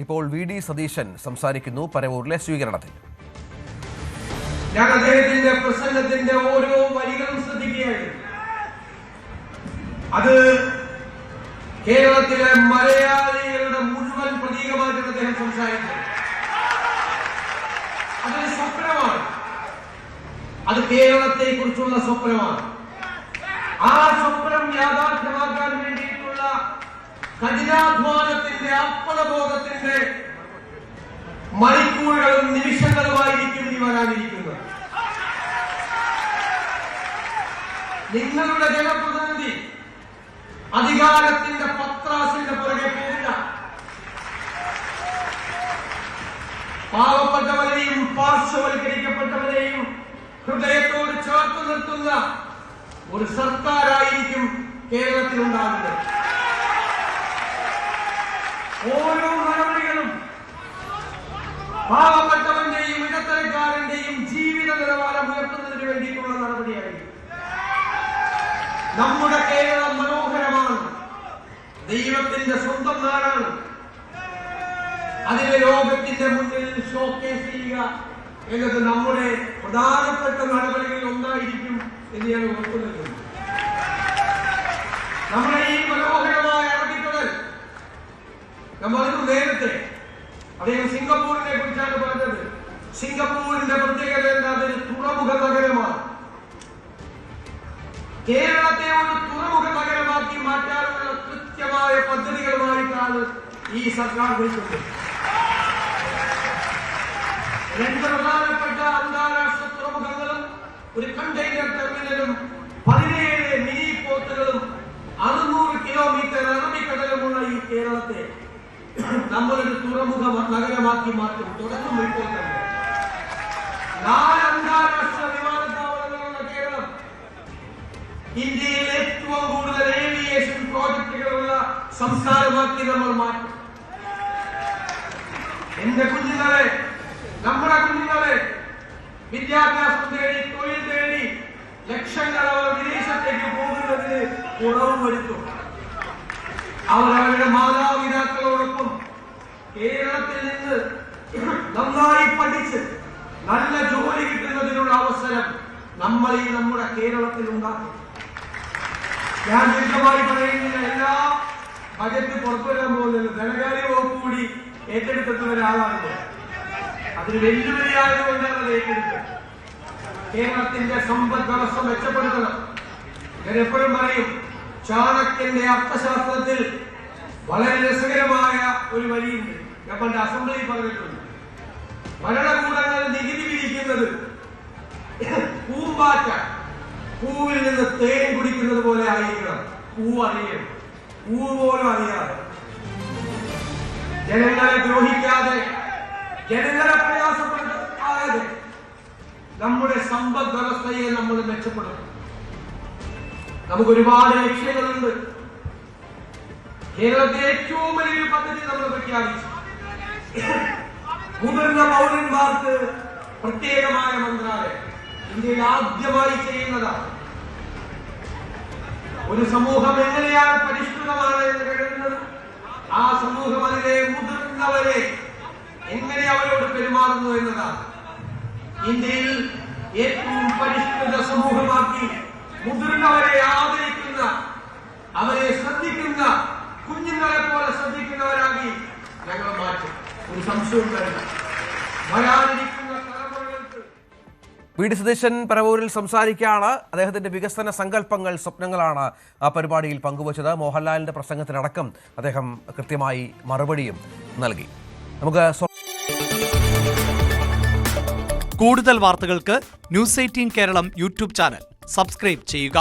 ഇപ്പോൾ വി.ഡി. സതീശൻ സംസാരിക്കുന്നു പരവൂരിലെ സ്വീകരണത്തിൽ. ഞാൻ അദ്ദേഹത്തിന്റെ പ്രസംഗത്തിന്റെ ഓരോ വരികളും ശ്രദ്ധിക്കുകയായിരുന്നു. അത് കേരളത്തിലെ മലയാളികളുടെ മുഴുവൻ പ്രതീകമായിട്ടാണ് അദ്ദേഹം സംസാരിച്ചത്. അതൊരു സ്വപ്നമാണ്. അത് കേരളത്തെ കുറിച്ചുള്ള സ്വപ്നമാണ്. ആ സ്വപ്നം യാഥാർത്ഥ്യമാക്കാൻ വേണ്ടിയിട്ടുള്ള കഠിനാധ്വാനത്തിന്റെ അർപ്പണബോധത്തിന്റെ മണിക്കൂറുകളും നിമിഷങ്ങളുമായിരിക്കും ഇനി വരാനിരിക്കുന്നത്. നിങ്ങളുടെ ജനപ്രതിനിധി അധികാരത്തിന്റെ പത്രാസിന്റെ പുറകെ പോകില്ല. പാവപ്പെട്ടവരെയും പാർശ്വവൽക്കരിക്കപ്പെട്ടവരെയും ഹൃദയത്തോട് ചേർത്ത് നിർത്തുന്ന ഒരു സർക്കാരായിരിക്കും കേരളത്തിലുണ്ടാകുന്നത്. ഓരോ നടപടികളും പാവപ്പെട്ടവന്റെയും ഇടത്തരക്കാരന്റെയും ജീവിത നിലവാരം ഉയർത്തുന്നതിന് വേണ്ടിയിട്ടുള്ള നടപടിയായിരിക്കും. നമ്മുടെ കേരളം മനോഹരമാണ്. ദൈവത്തിന്റെ സ്വന്തം നാടാണ്. അതിനെ ലോകത്തിന്റെ മുന്നിൽ ഷോക്കേസ് ചെയ്യുക എന്നത് നമ്മുടെ പ്രധാനപ്പെട്ട നടപടികളിൽ ഒന്നായിരിക്കും എന്ന് ഞാൻ ഓർക്കുന്നത്. നമ്മുടെ ഈ മനോഹരമായ അറബിക്കടൽ നമ്മൾ നേരത്തെ അദ്ദേഹം സിംഗപ്പൂരിനെ കുറിച്ചാണ് പറഞ്ഞത്. സിംഗപ്പൂരിന്റെ പ്രത്യേകത എന്താ? അതൊരു തുറമുഖ നഗരമാണ്. കേരളത്തെ ഒരു തുറമുഖ നഗരമാക്കി മാറ്റാനുള്ള കൃത്യമായ പദ്ധതികളുമായിട്ടാണ് ഈ സർക്കാർ വരുന്നത്. രണ്ട് പ്രധാനപ്പെട്ട അന്താരാഷ്ട്ര തുറമുഖങ്ങളും ഒരു കണ്ടെയ്നർ ടെർമിനലും 17 മിനി പോർട്ടുകളും 600 കിലോമീറ്റർ അറബിക്കടലുമുള്ള ഈ കേരളത്തെ നമ്മളൊരു തുറമുഖ നഗരമാക്കി മാറ്റും. തുടർന്നും ഇപ്പോൾ തന്നെ 4 അന്താരാഷ്ട്ര വിമാനത്താവളങ്ങളുള്ള കേരളം ഇന്ത്യയിൽ ഏറ്റവും കൂടുതൽ ഏവിയേഷൻ പ്രോജക്ടുകളുള്ള സംസ്ഥാനമാക്കി നമ്മൾ മാറ്റും. എന്റെ കുഞ്ഞുങ്ങളെ, നമ്മുടെ കുഞ്ഞുങ്ങളെ വിദ്യാഭ്യാസം തേടി തൊഴിൽ തേടി ലക്ഷങ്ങൾ അവർ വിദേശത്തേക്ക് പോകുന്നതിന് കുറവ് വരുത്തും. അവരവരുടെ മാതാപിതാക്കളോടൊപ്പം കേരളത്തിൽ നിന്ന് നന്നായി പഠിച്ച് നല്ല ജോലി കിട്ടുന്നതിനുള്ള അവസരം നമ്മൾ ഈ നമ്മുടെ കേരളത്തിൽ ഉണ്ടാക്കും. ഞാൻ ദീർഘമായി പറയുന്ന എല്ലാ ബജറ്റ് പുറത്തുവരാൻ പോകുന്നത് ധനകാര്യ വകുപ്പ് കൂടി ഏറ്റെടുത്തിട്ടുള്ള ഒരാളാണ്. അതിന് വെല്ലുവിളിയായതുകൊണ്ടാണ് അത് ഏറ്റെടുത്തത്. കേരളത്തിന്റെ സമ്പദ് വ്യവസ്ഥ മെച്ചപ്പെടുത്തണം. ഞാൻ എപ്പോഴും പറയും, ചാണക്യന്റെ അർത്ഥശാസ്ത്രത്തിൽ വളരെ രസകരമായ ഒരു വരിയുണ്ട്. ഞാൻ പണ്ട് അസംബ്ലിയിൽ പറഞ്ഞിട്ടുണ്ട്. ഭരണകൂടങ്ങൾ നികുതി വിധിക്കുന്നത് പൂമ്പാറ്റ പൂവിൽ നിന്ന് തേൻ കുടിക്കുന്നത് പോലെ ആയിരിക്കണം. പൂവ് അറിയണം, പൂവ് പോലും അറിയാതെ, ജനങ്ങളെ ദ്രോഹിക്കാതെ, ജനങ്ങളെ പ്രയാസപ്പെടുത്താതെ നമ്മുടെ സമ്പദ് വ്യവസ്ഥയെ നമ്മൾ മെച്ചപ്പെടുത്തും. നമുക്ക് ഒരുപാട് ലക്ഷ്യങ്ങളുണ്ട്. കേരളത്തിലെ ഏറ്റവും വലിയൊരു പദ്ധതി നമ്മൾ പ്രഖ്യാപിച്ചു. മുതിർന്ന പൗരന്മാർക്ക് പ്രത്യേകമായ മന്ത്രാലയം ഇന്ത്യയിൽ ആദ്യമായി ചെയ്യുന്നതാണ്. ഒരു സമൂഹം എങ്ങനെയാണ് പരിഷ്കൃതമാണ് എന്ന് കരുതുന്നത്, ആ സമൂഹം അതിലെ മുതിർന്നവരെ എങ്ങനെ അവരോട് പെരുമാറുന്നു എന്നതാണ്. ഇന്ത്യയിൽ ഏറ്റവും പരിഷ്കൃത സമൂഹമാക്കി മുതിർന്നവരെ ആദരിക്കുന്ന, അവരെ ശ്രദ്ധിക്കുന്ന, കുഞ്ഞുങ്ങളെ പോലെ ശ്രദ്ധിക്കുന്നവരാക്കി ഞങ്ങൾ മാറ്റും. ഒരു സംശയവും വരില്ല. വരാനിരിക്കുന്ന തലമുറകൾക്ക്. വി.ഡി. സതീശൻ പരവൂരിൽ സംസാരിക്കുകയാണ്. അദ്ദേഹത്തിന്റെ വികസന സങ്കല്പങ്ങൾ, സ്വപ്നങ്ങളാണ് ആ പരിപാടിയിൽ പങ്കുവച്ചത്. മോഹൻലാലിന്റെ പ്രസംഗത്തിനടക്കം അദ്ദേഹം കൃത്യമായി മറുപടിയും നൽകി. നമുക്ക് കൂടുതൽ വാർത്തകൾക്ക് News 18 Keralam YouTube channel subscribe ചെയ്യുക.